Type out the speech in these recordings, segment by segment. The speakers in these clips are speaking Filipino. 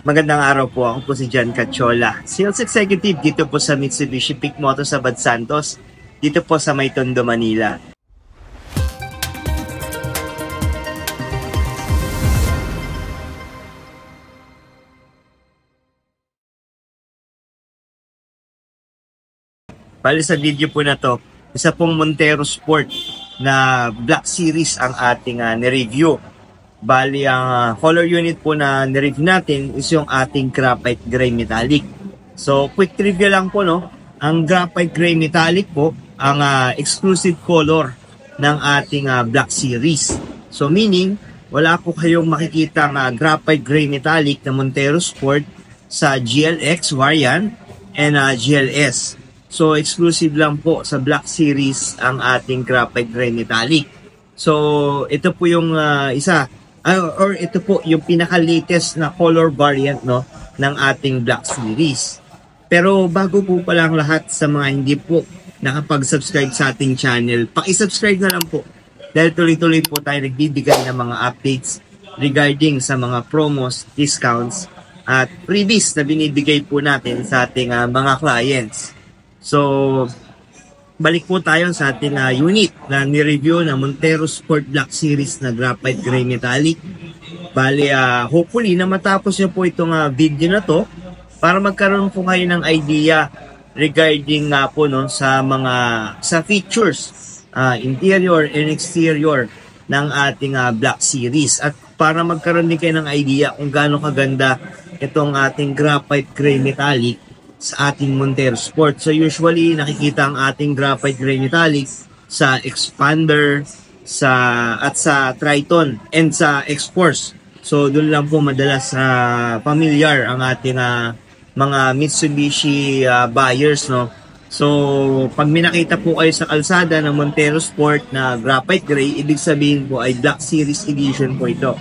Magandang araw po. Ako po si John Cachola, Sales Executive dito po sa Mitsubishi Peak Motors sa Bad Santos, dito po sa May Tondo, Manila. Bali sa video po na to, isa pong Montero Sport na Black Series ang ating ni-review. Bali, ang color unit po na ni-review natin is yung ating Graphite Gray Metallic. So, quick trivia lang po, no? Ang Graphite Gray Metallic po, ang exclusive color ng ating Black Series. So, meaning, wala po kayong makikita Graphite Gray Metallic na Montero Sport sa GLX variant and GLS. So, exclusive lang po sa Black Series ang ating Graphite Gray Metallic. So, ito po yung isa, or ito po yung pinaka-latest na color variant, no, ng ating Black Series. Pero bago po pala ang lahat, sa mga hindi po nakapag-subscribe sa ating channel, paki-subscribe na lang po. Dahil tuloy-tuloy po tayo nagbibigay ng mga updates regarding sa mga promos, discounts, at freebies na binibigay po natin sa ating mga clients. So, balik po tayo sa ating unit na ni-review na Montero Sport Black Series na Graphite Gray Metallic. Bali, hopefully na matapos nyo po itong video na to para magkaroon po kayo ng idea regarding po no, sa features, interior and exterior ng ating Black Series, at para magkaroon din kayo ng idea kung gaano kaganda itong ating Graphite Gray Metallic sa ating Montero Sport. So usually nakikita ang ating Graphite Gray Metallic sa Expander, at sa Triton and sa X-Force. So doon lang po madalas familiar ang ating mga Mitsubishi buyers, no. So pag minakita po kayo sa kalsada ng Montero Sport na Graphite Gray, ibig sabihin po ay Black Series Edition po ito.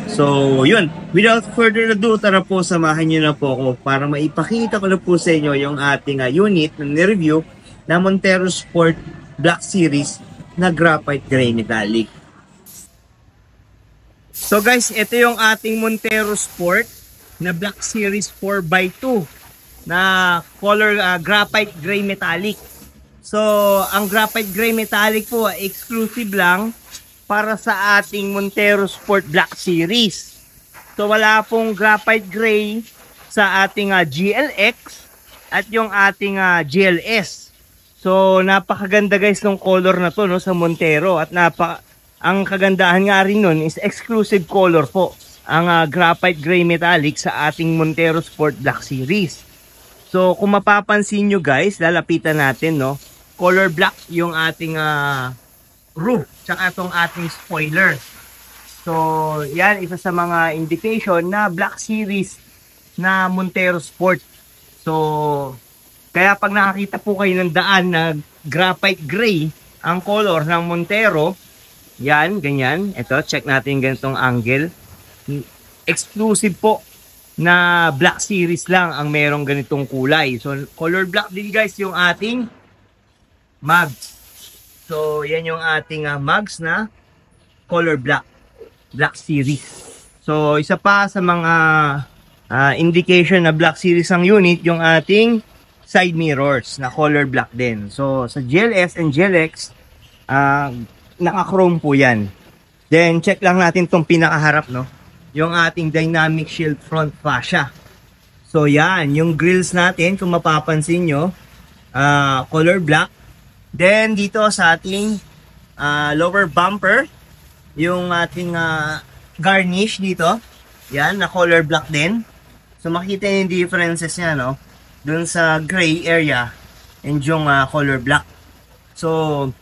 So, yun. Without further ado, tara po, samahan nyo na po ako para maipakita ko na po sa inyo yung ating unit na ni-review na Montero Sport Black Series na Graphite Gray Metallic. So guys, ito yung ating Montero Sport na Black Series 4x2 na color Graphite Gray Metallic. So, ang Graphite Gray Metallic po, exclusive lang para sa ating Montero Sport Black Series. So wala pong Graphite Gray sa ating GLX at yung ating GLS. So napakaganda guys ng color na to, no, sa Montero, at ang kagandahan nga rin nun is exclusive color po ang Graphite Gray Metallic sa ating Montero Sport Black Series. So kung mapapansin nyo guys, lalapitan natin, no, color black yung ating roof, tsaka itong ating spoiler. So, yan, isa sa mga indication na Black Series na Montero Sport. So, kaya pag nakakita po kayo ng daan na graphite gray ang color ng Montero, yan, ganyan. Ito, check natin ganitong angle. Exclusive po na Black Series lang ang merong ganitong kulay. So, color black din guys yung ating mags. So, yan yung ating mugs na color black, Black Series. So, isa pa sa mga indication na Black Series ang unit, yung ating side mirrors na color black din. So, sa GLS and GLX, naka-chrome po yan. Then, check lang natin tong pinakaharap, no? Yung ating dynamic shield front fascia. So, yan, yung grills natin, kung mapapansin nyo, color black. Then dito sa ating lower bumper, yung ating garnish dito, yan, na color black din. So makita yung differences niya, no, dun sa gray area and yung color black. So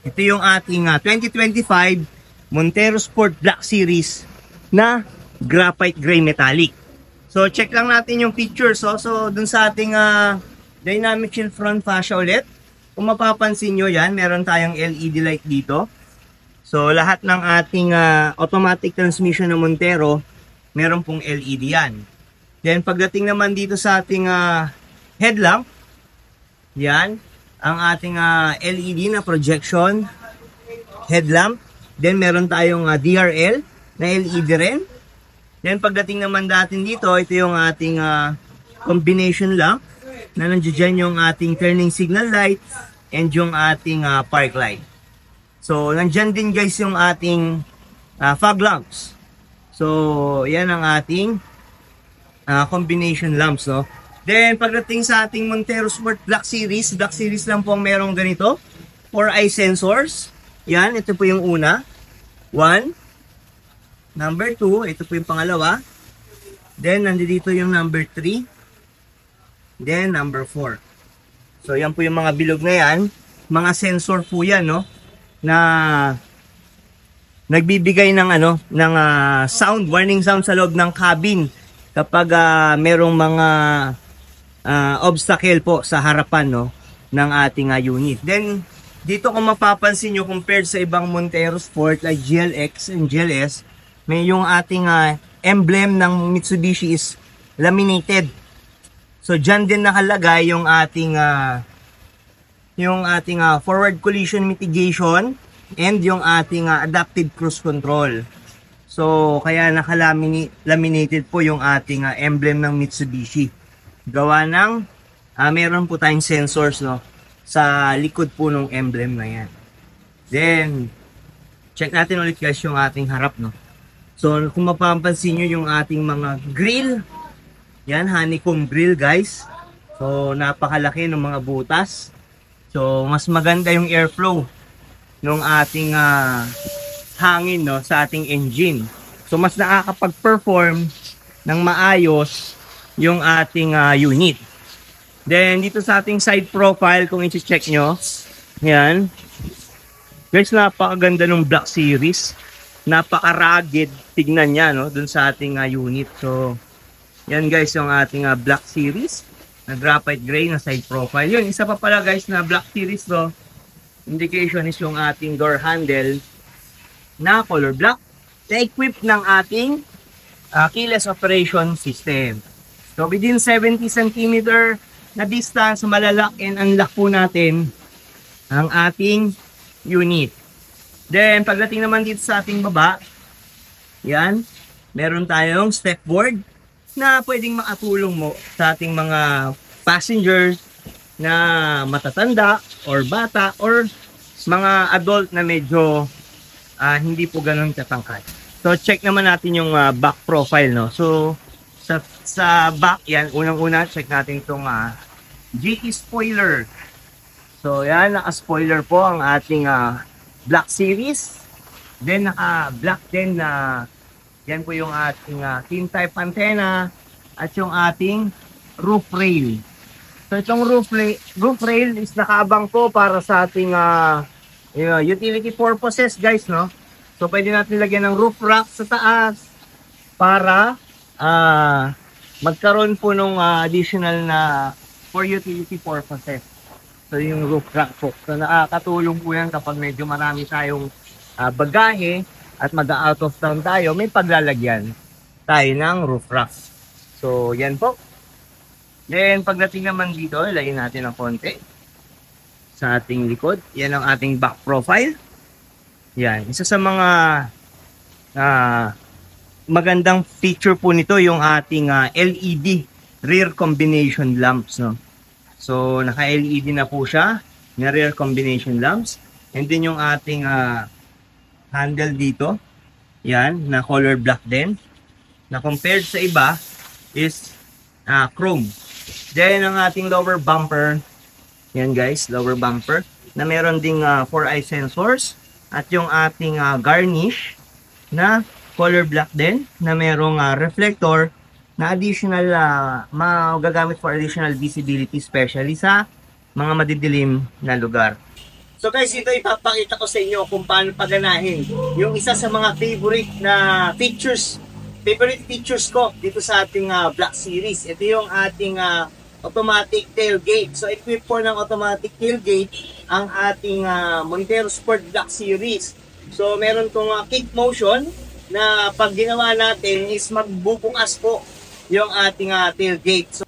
ito yung ating 2025 Montero Sport Black Series na Graphite Gray Metallic. So check lang natin yung pictures. So dun sa ating dynamic shield front fascia ulit, kung mapapansin nyo yan, meron tayong LED light dito. So, lahat ng ating automatic transmission ng Montero, meron pong LED yan. Then, pagdating naman dito sa ating headlamp, yan, ang ating LED na projection headlamp. Then, meron tayong DRL na LED rin. Then pagdating naman natin dito, ito yung ating combination lamp na nandiyan yung ating turning signal light and yung ating park light. So nandiyan din guys yung ating fog lamps. So yan ang ating combination lamps, no. Then pagdating sa ating Montero Sport Black Series lang po ang merong ganito. 4-eye sensors. Yan, ito po yung una. 1. Number 2, ito po yung pangalawa. Then, nandito yung number 3. Then, number 4. So, yan po yung mga bilog na yan. Mga sensor po yan, no? Na nagbibigay ng, ng sound, warning sound sa loob ng cabin kapag merong mga obstacle po sa harapan, no? Ng ating unit. Then, dito kung mapapansin nyo, compared sa ibang Montero Sport like GLX and GLS, may yung ating emblem ng Mitsubishi is laminated. So dyan din nakalagay yung ating forward collision mitigation and yung ating adaptive cruise control. So kaya nakalaminated po yung ating emblem ng Mitsubishi. Gawa ng meron po tayong sensors, no, sa likod po ng emblem na yan. Then check natin ulit guys yung ating harap, no. So, kung mapapansin nyo yung ating mga grill, yan, honeycomb grill guys. So, napakalaki ng mga butas. So, mas maganda yung airflow ng ating hangin, no, sa ating engine. So, mas nakakapag-perform ng maayos yung ating unit. Then, dito sa ating side profile, kung i-check nyo, yan. Guys, napakaganda ng Black Series. Napaka-rugged, tignan niya, no, dun sa ating unit. So, yan guys yung ating Black Series na graphite gray na side profile. Yun, isa pa pala guys na Black Series, no, indication is yung ating door handle na color black na equipped ng ating keyless operation system. So, within 70 cm na distance, malalock and unlock po natin ang ating unit. Then, pagdating naman dito sa ating baba, yan, meron tayong step board na pwedeng makatulong mo sa ating mga passengers na matatanda or bata or mga adult na medyo hindi po ganun katangkad. So, check naman natin yung back profile, no. So, sa back yan, unang-una, check natin itong GT spoiler. So, yan, naka-spoiler po ang ating Black Series. Then naka-black din na yan po yung ating thin type antenna at yung ating roof rail. So itong roof rail is nakaabang po para sa ating utility purposes guys, no. So pwede natin lagyan ng roof rack sa taas para magkaroon po ng additional na for utility purposes. So yung roof rack po. So nakakatulong po yan kapag medyo marami tayong bagahe at mag-out of town tayo, may paglalagyan tayo ng roof rack. So yan po. Then pagdating naman dito, ilayin natin ng konti sa ating likod. Yan ang ating back profile. Yan. Isa sa mga magandang feature po nito yung ating LED rear combination lamps, no. So, naka-LED na po siya, na rear combination lamps. And then yung ating handle dito, yan, na color black din. Na compared sa iba is chrome. Then ang ating lower bumper, yan guys, lower bumper, na meron ding 4-eye sensors. At yung ating garnish na color black din, na merong reflector na additional, magagamit for additional visibility, especially sa mga madidilim na lugar. So guys, ito ipapakita ko sa inyo kung paano paganahin yung isa sa mga favorite features ko dito sa ating Black Series. Ito yung ating automatic tailgate. So equipped po ng automatic tailgate ang ating Montero Sport Black Series. So meron tong kick motion na pag ginawa natin is magbubukas po yung ating tailgate.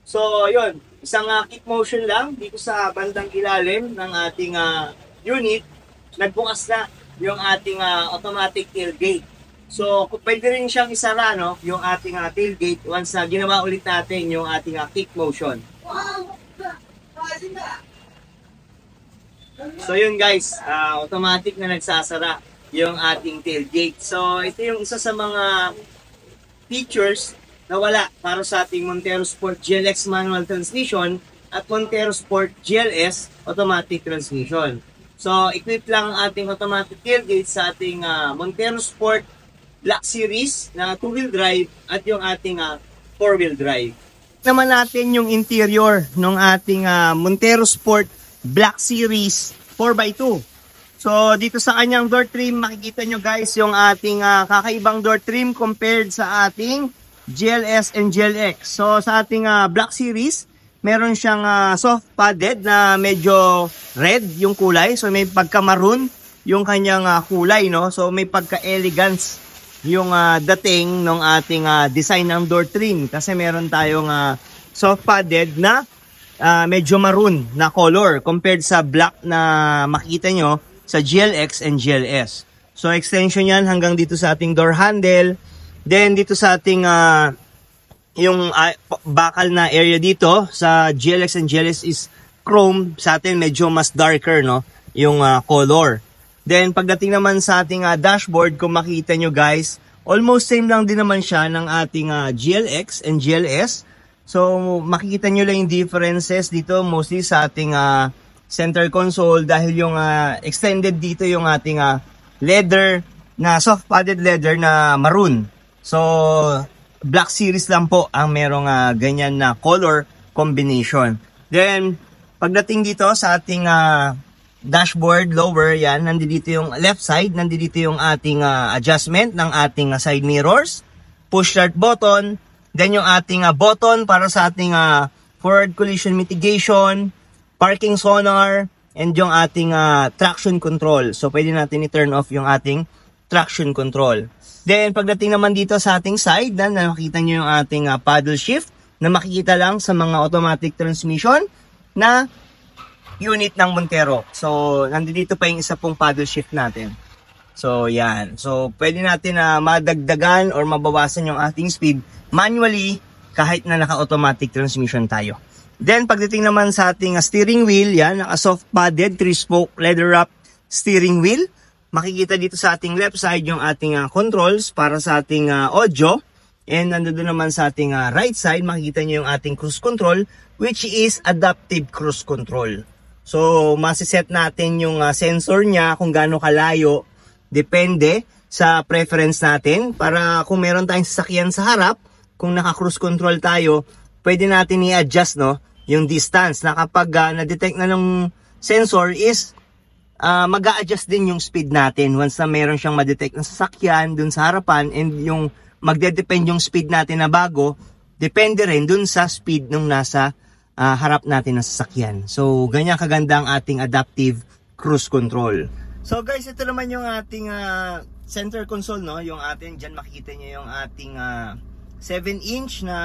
So yun, isang kick motion lang dito sa bandang ilalim ng ating unit, nagbukas na yung ating automatic tailgate. So, pwede rin siyang isara, no, yung ating tailgate once na ginawa ulit natin yung ating kick motion. So, yun guys, automatic na nagsasara yung ating tailgate. So, ito yung isa sa mga features na wala para sa ating Montero Sport GLX manual transmission at Montero Sport GLS automatic transmission. So, equip lang ang ating automatic tailgate sa ating Montero Sport Black Series na 2-wheel drive at yung ating 4-wheel drive. Naman natin yung interior ng ating Montero Sport Black Series 4x2. So, dito sa kanyang door trim, makikita nyo guys yung ating kakaibang door trim compared sa ating GLS and GLX. So, sa ating Black Series, meron siyang soft padded na medyo red yung kulay. So may pagka-maroon yung kanyang kulay, no? So may pagka-elegance yung dating ng ating design ng door trim. Kasi meron tayong soft padded na medyo maroon na color compared sa black na makita nyo sa GLX and GLS. So extension yan hanggang dito sa ating door handle. Then dito sa ating yung bakal na area dito sa GLX and GLS is chrome. Sa atin medyo mas darker, no, yung color. Then pagdating naman sa ating dashboard, kung makita nyo guys, almost same lang din naman siya ng ating GLX and GLS. So makikita nyo lang yung differences dito mostly sa ating center console dahil yung extended dito yung ating leather na soft padded leather na maroon. So Black Series lang po ang merong ganyan na color combination. Then, pagdating dito sa ating dashboard lower, yan, nandito yung left side, nandito yung ating adjustment ng ating side mirrors, push start button, then yung ating button para sa ating forward collision mitigation, parking sonar, and yung ating traction control. So, pwede natin i-turn off yung ating traction control. Then, pagdating naman dito sa ating side, na nakikita nyo yung ating paddle shift na makikita lang sa mga automatic transmission na unit ng Montero. So, nandito pa yung isa pong paddle shift natin. So, yan. So, pwede natin madagdagan or mabawasan yung ating speed manually kahit na naka-automatic transmission tayo. Then, pagdating naman sa ating steering wheel, yan, naka-soft padded 3-spoke leather wrap steering wheel. Makikita dito sa ating left side yung ating controls para sa ating audio. And nandun naman sa ating right side, makikita nyo yung ating cruise control, which is adaptive cruise control. So, masiset natin yung sensor niya kung gaano kalayo. Depende sa preference natin. Para kung meron tayong sasakyan sa harap, kung naka-cruise control tayo, pwede natin i-adjust, no, yung distance. Na kapag na-detect na ng sensor is mag-a-adjust din yung speed natin once na meron siyang ma-detect na sasakyan dun sa harapan, and yung magde-depend yung speed natin na bago, depende rin dun sa speed nung nasa harap natin na sasakyan. So, ganyan kaganda ang ating adaptive cruise control. So guys, ito naman yung ating center console, no? Yung ating, dyan makikita nyo yung ating 7-inch na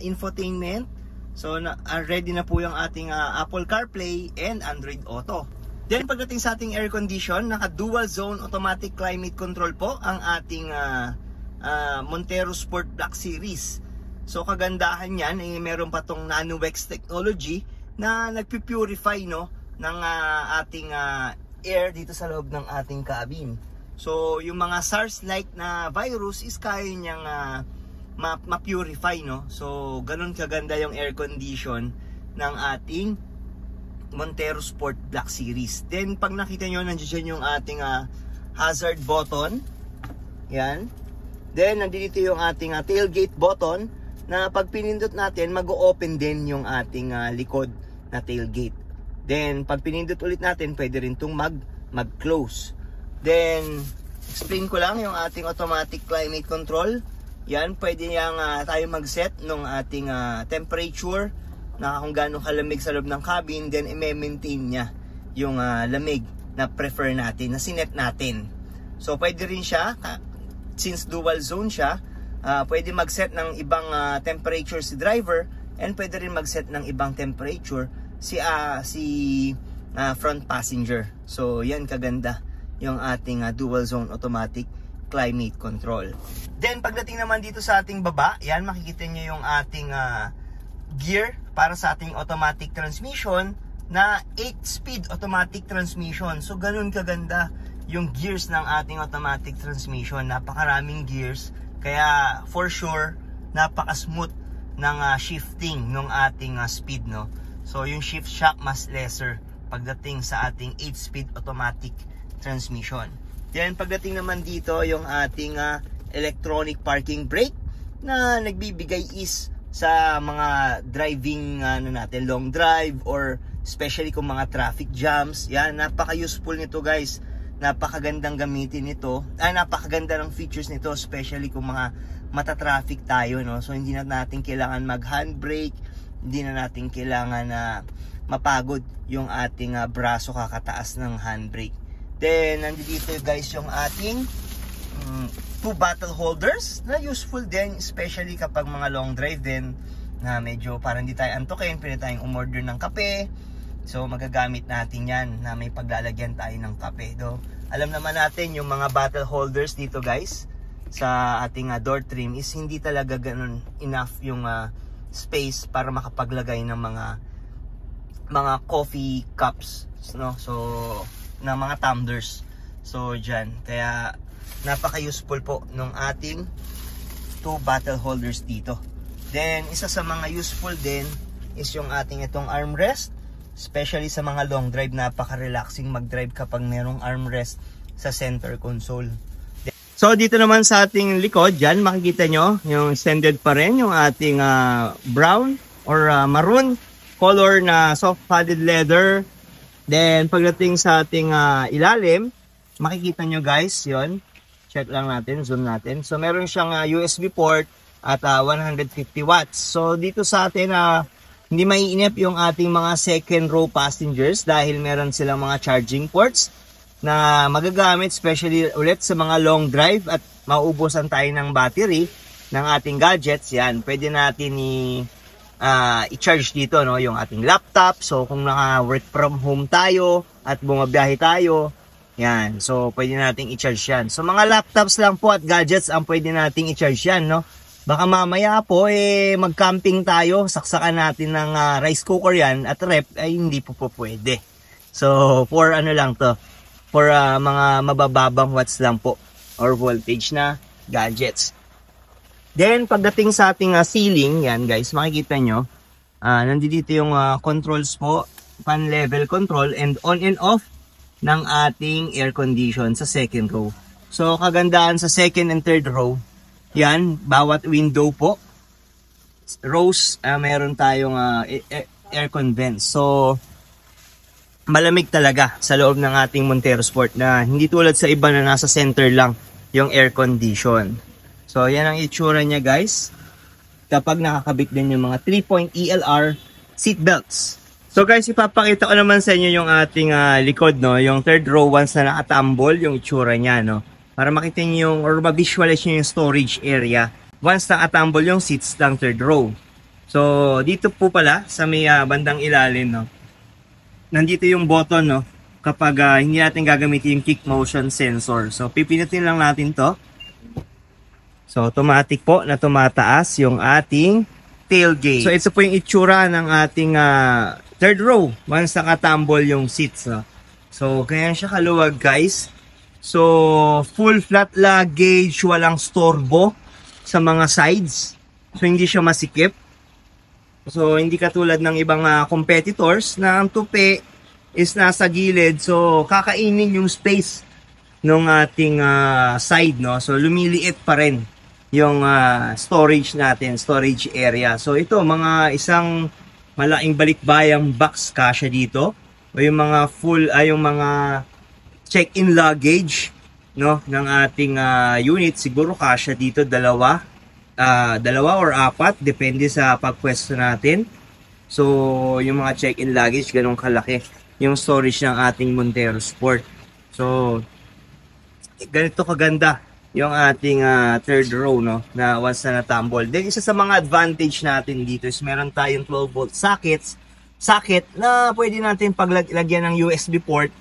infotainment. So, ready na po yung ating Apple CarPlay and Android Auto. Then pagdating sa ating air condition, naka dual zone automatic climate control po ang ating Montero Sport Black Series. So kagandahan yan, meron pa tong NanoWex technology na nagpipurify, no, ng ating air dito sa loob ng ating cabin. So yung mga SARS-like na virus is kaya niyang ma-purify, no. So ganun kaganda yung air condition ng ating Montero Sport Black Series. Then pag nakita nyo, nandiyan yung ating hazard button. Yan. Then nandito yung ating tailgate button na pag pinindot natin, mag-o-open din yung ating likod na tailgate. Then pag pinindot ulit natin, pwede rin itong mag-close. Then explain ko lang yung ating automatic climate control. Yan, pwede niyang tayo mag-set ng ating temperature na kung gaano kalamig sa loob ng cabin, then i-maintain niya yung lamig na prefer natin, na sinet natin. So pwede rin siya, since dual zone siya, pwede mag-set ng ibang temperature si driver, and pwede rin mag-set ng ibang temperature si front passenger. So yan kaganda yung ating dual zone automatic climate control. Then pagdating naman dito sa ating baba, yan makikita nyo yung ating gear para sa ating automatic transmission na 8-speed automatic transmission. So ganun kaganda yung gears ng ating automatic transmission. Napakaraming gears, kaya for sure napaka-smooth ng shifting ng ating speed, no. So yung shift shock mas lesser pagdating sa ating 8-speed automatic transmission. Then pagdating naman dito yung ating electronic parking brake na nagbibigay ease sa mga driving natin, long drive, or especially kung mga traffic jams. Yan, napaka-useful nito guys. Napakagandang gamitin nito. Napakaganda ng features nito, especially kung mga mata-traffic tayo, no. So hindi na natin kailangan mag-handbrake, hindi na natin kailangan mapagod yung ating braso kakataas ng handbrake. Then nandito guys yung ating 2 bottle holders na useful din, especially kapag mga long drive din na medyo parang hindi tayo antukin, pwede tayong umorder ng kape. So magagamit natin yan na may paglalagyan tayo ng kape. Alam naman natin yung mga bottle holders dito guys sa ating door trim is hindi talaga ganun enough yung space para makapaglagay ng mga coffee cups, no? So na mga tumblers. So dyan, kaya napaka-useful po nung ating 2 bottle holders dito. Then isa sa mga useful din is yung ating itong armrest, especially sa mga long drive. Napaka-relaxing mag-drive kapag merong armrest sa center console. So dito naman sa ating likod, dyan makikita nyo yung extended pa rin yung ating brown or maroon color na soft padded leather. Then pagdating sa ating ilalim, makikita nyo guys, yon. Check lang natin, zoom natin. So meron siyang USB port at 150 watts. So dito sa atin hindi maiinip yung ating mga second row passengers dahil meron silang mga charging ports na magagamit especially ulit sa mga long drive at mauubusan tayo ng battery ng ating gadgets. Yan, pwede natin i-charge dito, no, yung ating laptop. So kung naka-work from home tayo at bumabiyahe tayo, yan, so pwede nating i-charge yan. So mga laptops lang po at gadgets ang pwede nating i-charge yan, no. Baka mamaya po mag-camping tayo, saksakan natin ng rice cooker yan at rep, ay hindi po pwede. So for ano lang to, for mga mabababang watts lang po or voltage na gadgets. Then pagdating sa ating ceiling, yan guys, makikita nyo, nandito yung controls po, fan level control and on and off ng ating air condition sa second row. So kagandahan sa second and third row, yan, bawat window po, rows, meron tayong aircon vents. So malamig talaga sa loob ng ating Montero Sport na hindi tulad sa iba na nasa center lang yung air condition. So yan ang itsura niya guys kapag nakakabit din yung mga 3-point ELR seat belts. So guys, ipapakita ko naman sa inyo yung ating likod, no, yung third row once na nakatambol yung itsura niya, no, para makita niyo yung or ma-visualize niyo yung storage area once nakatambol yung seats ng third row. So dito po pala sa may bandang ilalim, no, nandito yung button, no, kapag hindi natin gagamitin yung kick motion sensor. So pipinutin lang natin to. So automatic po na tumataas yung ating tailgate. So ito po yung itsura ng ating third row once nakatambol yung seats, no? So kaya siya kaluwag guys. So full flat luggage, walang storbo sa mga sides. So hindi siya masikip. So hindi katulad ng ibang competitors na ang tupi is nasa gilid. So kakainin yung space ng ating side, no? So lumiliit pa rin yung storage natin, storage area. So ito, mga isang malaking balikbayang box kasya dito. O yung mga full, yung mga check-in luggage, no, ng ating unit, siguro kasya dito dalawa or apat, depende sa pagpwesto natin. So yung mga check-in luggage, ganun kalaki yung storage ng ating Montero Sport. So ganito kaganda yung ating third row, no, na once na natambol. Then isa sa mga advantage natin dito is meron tayong 12 volt socket na pwede natin paglagyan ng USB port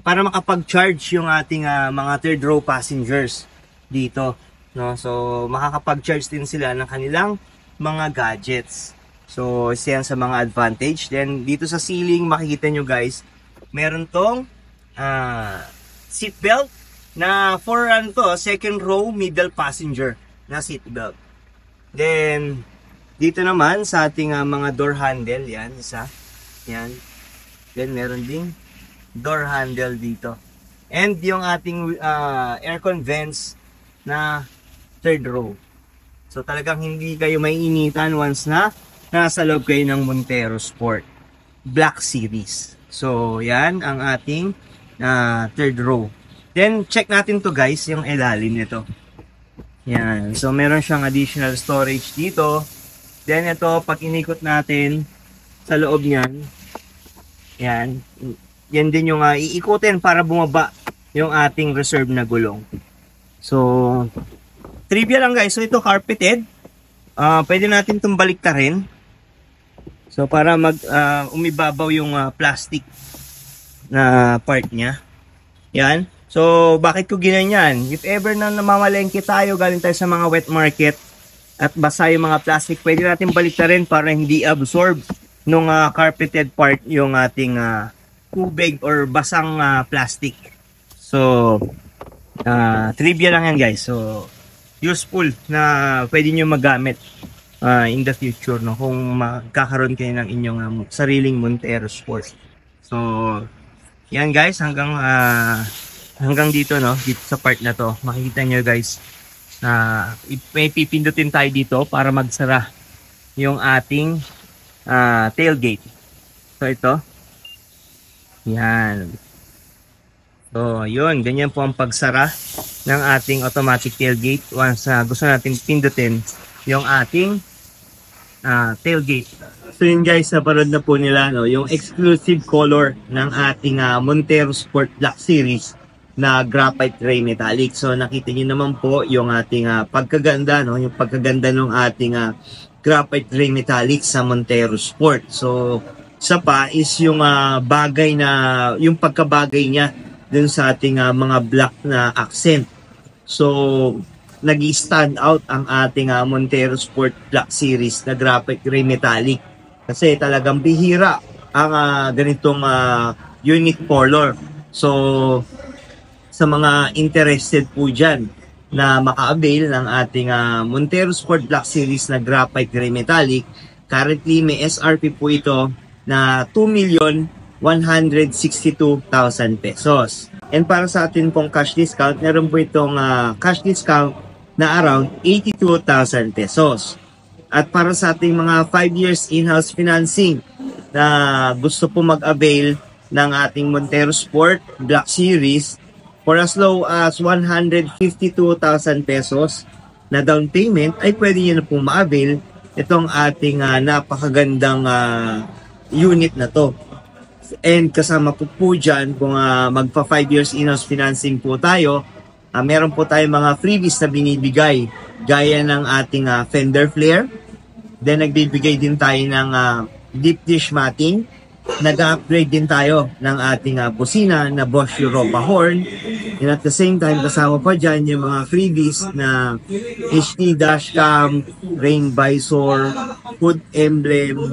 para makapag-charge yung ating mga third row passengers dito, no? So makakapag-charge din sila ng kanilang mga gadgets. So isa yan sa mga advantage. Then dito sa ceiling makikita nyo guys, meron tong seat belt na for second row middle passenger na seat belt. Then dito naman sa ating mga door handle, yan isa. Yan. Then meron ding door handle dito. And yung ating aircon vents na third row. So talagang hindi kayo maiinitan once na nasa loob kayo ng Montero Sport Black Series. So yan ang ating third row. Then check natin to guys, yung ilalim nito. Yan. So meron siyang additional storage dito. Then ito, pag inikot natin sa loob niyan, yan. Yan din yung iikutin para bumaba yung ating reserve na gulong. So, trivia lang guys. So, ito carpeted. Pwede natin itong baliktarin. So, para umibabaw yung plastic na part niya. Yan. So, bakit ko ginanyan? If ever na namamalengke tayo, galing tayo sa mga wet market at basa yung mga plastic, pwede natin baliktarin para hindi absorb nung carpeted part yung ating tubig or basang plastic. So, trivia lang yan guys. So, useful na pwede nyo magamit in the future, no? Kung magkakaroon kayo ng inyong sariling Montero Sport. So, yan guys, hanggang dito, no? Dito sa part na to, makikita nyo guys, may pipindutin tayo dito para magsara yung ating tailgate. So, ito. Yan. So, yun. Ganyan po ang pagsara ng ating automatic tailgate once gusto natin pindutin yung ating tailgate. So, yun guys, naparod na po nila, no, yung exclusive color ng ating Montero Sport Black Series na graphite gray metallic. So, nakita niyo naman po yung ating pagkaganda, no, yung pagkaganda ng ating graphite gray metallic sa Montero Sport. So, isa pa is yung bagay na, yung pagkabagay niya dun sa ating mga black na accent. So, nag-stand out ang ating Montero Sport Black Series na graphite gray metallic. Kasi talagang bihira ang ganitong unique color. So, sa mga interested po dyan na maka-avail ng ating Montero Sport Black Series na graphite gray metallic, currently may SRP po ito na 2,162,000 pesos. And para sa atin pong cash discount, meron po itong cash discount na around 82,000 pesos. At para sa ating mga 5 years in-house financing na gusto po mag-avail ng ating Montero Sport Black Series, for as low as 152,000 pesos na down payment, ay pwede nyo na po ma-avail itong ating napakagandang unit na to. And kasama po dyan, kung magpa 5 years in-house financing po tayo, meron po tayong mga freebies na binibigay gaya ng ating fender flare. Then nagbibigay din tayo ng deep dish matting. Nag-upgrade din tayo ng ating busina na Bosch Europa horn. And at the same time, kasama pa dyan yung mga freebies na HD dashcam, rain visor, hood emblem,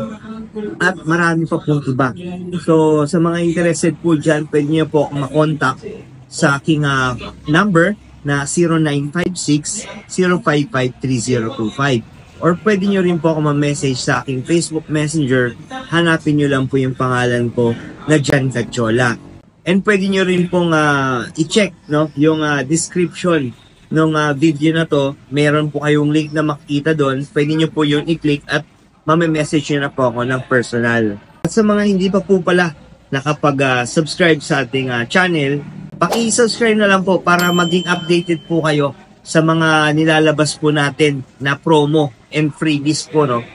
at marami pa pong iba. So, sa mga interested po dyan, pwede nyo po makontak sa aking number na 0956-055-3025. Or pwede nyo rin po ako ma-message sa aking Facebook Messenger. Hanapin nyo lang po yung pangalan ko na Jan Cachola. And pwede nyo rin pong i-check, no, yung description ng video na to. Meron po kayong link na makikita doon. Pwede nyo po yun i-click at message nyo na po ako ng personal. At sa mga hindi pa po pala nakapag-subscribe sa ating channel, paki-subscribe na lang po para maging updated po kayo sa mga nilalabas po natin na promo and freebies po, no,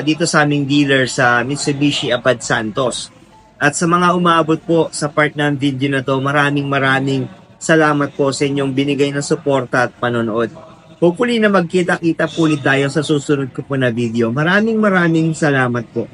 dito sa aming dealer sa Mitsubishi Abad Santos. At sa mga umabot po sa part ng video na to, maraming salamat po sa inyong binigay na suporta at panonood. Hopefully na magkita-kita po ulit tayo sa susunod ko po na video. Maraming salamat po.